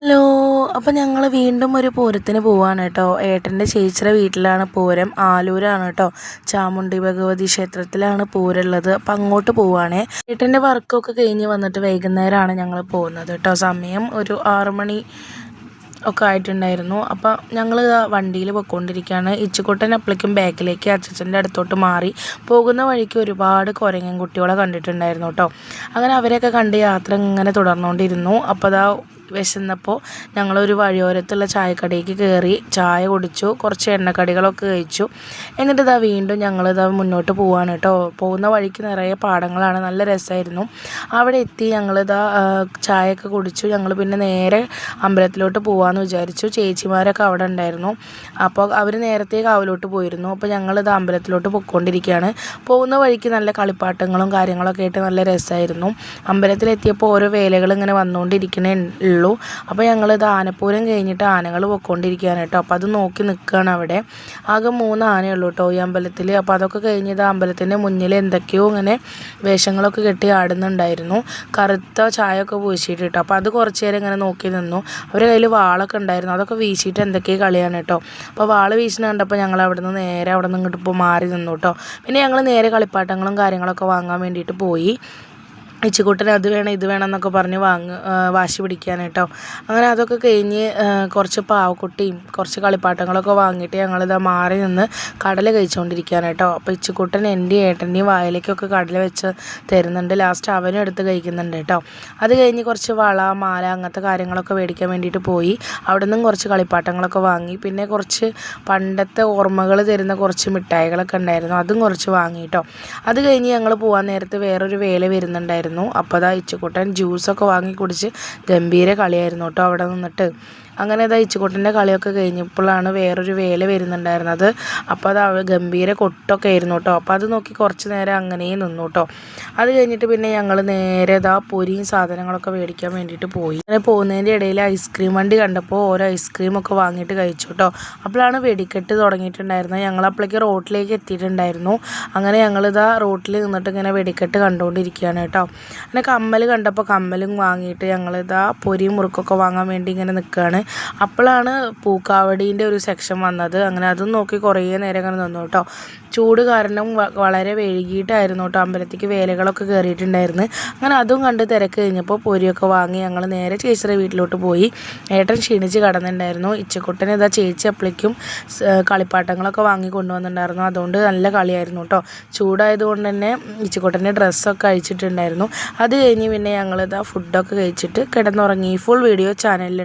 Hello. അപ്പം ഞങ്ങൾ വീണ്ടും ഒരു പൂരത്തിന് പോവാണ് കേട്ടോ. ഏട്ടൻ്റെ ചേച്ചിയുടെ വീട്ടിലാണ് പൂരം. ആലൂരാണ് കേട്ടോ. ചാമുണ്ഡി ഭഗവതി ക്ഷേത്രത്തിലാണ് പൂരമുള്ളത്. അപ്പം അങ്ങോട്ട് പോവുകയാണേ. ഏട്ടൻ്റെ വർക്കൊക്കെ കഴിഞ്ഞ് വന്നിട്ട് വൈകുന്നേരമാണ് ഞങ്ങൾ പോകുന്നത് കേട്ടോ. സമയം ഒരു 6 മണി ഒക്കെ ആയിട്ടുണ്ടായിരുന്നു. അപ്പം ഞങ്ങൾ വണ്ടിയിൽ പോയിക്കൊണ്ടിരിക്കുകയാണ്. ഇച്ചുക്കുട്ടൻ അപ്പോഴേക്കും ബാക്കിലേക്ക് അച്ഛൻ്റെ അടുത്തോട്ട് മാറി. പോകുന്ന വഴിക്ക് ഒരുപാട് കുരങ്ങൻ കുട്ടികളെ കണ്ടിട്ടുണ്ടായിരുന്നു കേട്ടോ. അങ്ങനെ അവരെയൊക്കെ കണ്ട് യാത്ര ഇങ്ങനെ തുടർന്നുകൊണ്ടിരുന്നു. അപ്പോൾ അതാ വിശന്നപ്പോൾ ഞങ്ങളൊരു വഴിയോരത്തുള്ള ചായക്കടയ്ക്ക് കയറി ചായ കുടിച്ചു, കുറച്ച് എണ്ണക്കടികളൊക്കെ കഴിച്ചു. എന്നിട്ട് ഇതാ വീണ്ടും ഞങ്ങളിതാ മുന്നോട്ട് പോവാണ് കേട്ടോ. പോകുന്ന വഴിക്ക് നിറയെ പാടങ്ങളാണ്, നല്ല രസമായിരുന്നു. അവിടെ എത്തി ഞങ്ങളിതാ ചായയൊക്കെ കുടിച്ചു. ഞങ്ങൾ പിന്നെ നേരെ അമ്പലത്തിലോട്ട് പോകാമെന്ന് വിചാരിച്ചു. ചേച്ചിമാരൊക്കെ അവിടെ ഉണ്ടായിരുന്നു. അപ്പോൾ അവർ നേരത്തെ കാവിലോട്ട് പോയിരുന്നു. അപ്പോൾ ഞങ്ങളിത് അമ്പലത്തിലോട്ട് പോയിക്കൊണ്ടിരിക്കുകയാണ്. പോകുന്ന വഴിക്ക് നല്ല കളിപ്പാട്ടങ്ങളും കാര്യങ്ങളൊക്കെ ആയിട്ട് നല്ല രസമായിരുന്നു. അമ്പലത്തിലെത്തിയപ്പോൾ ഓരോ വേലകൾ ഇങ്ങനെ വന്നുകൊണ്ടിരിക്കണേ ഉള്ളൂ. അപ്പോൾ ഞങ്ങളിത് ആനപ്പൂരം കഴിഞ്ഞിട്ട് ആനകൾ പോയിക്കൊണ്ടിരിക്കുകയാണ് കേട്ടോ. അപ്പോൾ അത് നോക്കി നിൽക്കുകയാണ്. അവിടെ ആകെ 3 ആനയുള്ളൂ കേട്ടോ ഈ അമ്പലത്തിൽ. അപ്പോൾ അതൊക്കെ കഴിഞ്ഞത് അമ്പലത്തിൻ്റെ മുന്നിൽ എന്തൊക്കെയോ ഇങ്ങനെ വേഷങ്ങളൊക്കെ കെട്ടി ആടുന്നുണ്ടായിരുന്നു. കറുത്ത ചായയൊക്കെ പൂശിയിട്ട് കേട്ടോ. അപ്പോൾ അത് കുറച്ച് നേരം ഇങ്ങനെ നോക്കി നിന്നു. അവരുടെ കയ്യിൽ വാളൊക്കെ ഉണ്ടായിരുന്നു, അതൊക്കെ വീശിയിട്ട് എന്തൊക്കെയോ കളിയാണ് കേട്ടോ. അപ്പോൾ വാള് വീശുന്ന കണ്ടപ്പോൾ ഞങ്ങൾ അവിടെ നിന്ന് ഇങ്ങോട്ട് ഇപ്പോൾ മാറി നിന്നു കേട്ടോ. പിന്നെ ഞങ്ങൾ നേരെ കളിപ്പാട്ടങ്ങളും കാര്യങ്ങളൊക്കെ വാങ്ങാൻ വേണ്ടിയിട്ട് പോയി. ഇച്ചുക്കുട്ടന് അത് വേണം ഇത് വേണം എന്നൊക്കെ പറഞ്ഞ് വാശി പിടിക്കാൻ കേട്ടോ. അങ്ങനെ അതൊക്കെ കഴിഞ്ഞ് കുറച്ച് പാവക്കുട്ടിയും കുറച്ച് കളിപ്പാട്ടങ്ങളൊക്കെ വാങ്ങിയിട്ട് ഞങ്ങളിതാ മാറി നിന്ന് കടല കഴിച്ചുകൊണ്ടിരിക്കുകയാണ് കേട്ടോ. അപ്പോൾ ഇച്ചുക്കുട്ടൻ എൻ്റെയും ഏട്ടൻ്റെയും വായിലേക്കൊക്കെ കടല വെച്ച് തരുന്നുണ്ട്. ലാസ്റ്റ് അവനും എടുത്ത് കഴിക്കുന്നുണ്ട് കേട്ടോ. അത് കഴിഞ്ഞ് കുറച്ച് വള മാല അങ്ങനത്തെ കാര്യങ്ങളൊക്കെ മേടിക്കാൻ വേണ്ടിയിട്ട് പോയി. അവിടെ നിന്നും കുറച്ച് കളിപ്പാട്ടങ്ങളൊക്കെ വാങ്ങി. പിന്നെ കുറച്ച് പണ്ടത്തെ ഓർമ്മകൾ തരുന്ന കുറച്ച് മിഠായികളൊക്കെ ഉണ്ടായിരുന്നു, അതും കുറച്ച് വാങ്ങി കേട്ടോ. അത് കഴിഞ്ഞ് ഞങ്ങൾ പോകാൻ നേരത്ത് വേറൊരു വേല വരുന്നുണ്ടായിരുന്നു. അപ്പോൾ അതാ ഇച്ചുക്കുട്ടൻ ജ്യൂസൊക്കെ വാങ്ങി കുടിച്ച് ഗംഭീര കളിയായിരുന്നു കേട്ടോ അവിടെ നിന്നിട്ട്. അങ്ങനെ അതാ ഇച്ചുക്കുട്ടൻ്റെ കളിയൊക്കെ കഴിഞ്ഞപ്പോഴാണ് വേറൊരു വേല വരുന്നുണ്ടായിരുന്നത്. അപ്പോൾ അത് ഗംഭീര കൊട്ടൊക്കെ ആയിരുന്നു കേട്ടോ. അപ്പോൾ അത് നോക്കി കുറച്ച് നേരം അങ്ങനെ നിന്നു കേട്ടോ. അത് കഴിഞ്ഞിട്ട് പിന്നെ ഞങ്ങൾ നേരെ ഇതാ പൊരിയും സാധനങ്ങളൊക്കെ മേടിക്കാൻ വേണ്ടിയിട്ട് പോയി. അങ്ങനെ പോകുന്നതിൻ്റെ ഇടയിൽ ഐസ്ക്രീം വണ്ടി കണ്ടപ്പോൾ ഓരോ ഐസ്ക്രീമൊക്കെ വാങ്ങിയിട്ട് കഴിച്ചു കേട്ടോ. അപ്പോഴാണ് വെടിക്കെട്ട് തുടങ്ങിയിട്ടുണ്ടായിരുന്നത്. ഞങ്ങൾ അപ്പോഴേക്ക് റോട്ടിലേക്ക് എത്തിയിട്ടുണ്ടായിരുന്നു. അങ്ങനെ ഞങ്ങളിതാ റോട്ടിൽ നിന്നിട്ട് ഇങ്ങനെ വെടിക്കെട്ട് കണ്ടുകൊണ്ടിരിക്കുകയാണ് കേട്ടോ. അങ്ങനെ കമ്മൽ കണ്ടപ്പോൾ കമ്മലും വാങ്ങിയിട്ട് ഞങ്ങളിതാ പൊരിയും മുറുക്കൊക്കെ വാങ്ങാൻ വേണ്ടി ഇങ്ങനെ നിൽക്കുകയാണ്. അപ്പോഴാണ് പൂക്കാവടീൻ്റെ ഒരു സെക്ഷൻ വന്നത്. അങ്ങനെ അതും നോക്കി കുറേ നേരം അങ്ങനെ നിന്നു കേട്ടോ. ചൂട് കാരണം വളരെ വൈകിട്ടായിരുന്നു കേട്ടോ അമ്പലത്തേക്ക് വേലകളൊക്കെ കയറിയിട്ടുണ്ടായിരുന്നു. അങ്ങനെ അതും കണ്ട് തിരക്ക് കഴിഞ്ഞപ്പോൾ പൊരിയൊക്കെ വാങ്ങി ഞങ്ങൾ നേരെ ചേച്ചിയുടെ വീട്ടിലോട്ട് പോയി. ഏട്ടൻ ക്ഷീണിച്ച് കിടന്നിട്ടുണ്ടായിരുന്നു. ഇച്ചക്കുട്ടന് ഇതാ ചേച്ചി അപ്പോഴേക്കും കളിപ്പാട്ടങ്ങളൊക്കെ വാങ്ങി കൊണ്ടുവന്നിട്ടുണ്ടായിരുന്നു. അതുകൊണ്ട് നല്ല കളിയായിരുന്നു കേട്ടോ. ചൂടായതുകൊണ്ട് തന്നെ ഇച്ചക്കുട്ടൻ്റെ ഡ്രസ്സൊക്കെ അഴിച്ചിട്ടുണ്ടായിരുന്നു. അത് കഴിഞ്ഞ് പിന്നെ ഞങ്ങളിതാ ഫുഡൊക്കെ കഴിച്ചിട്ട് കിടന്നുറങ്ങി. ഫുൾ വീഡിയോ ചാനലിൽ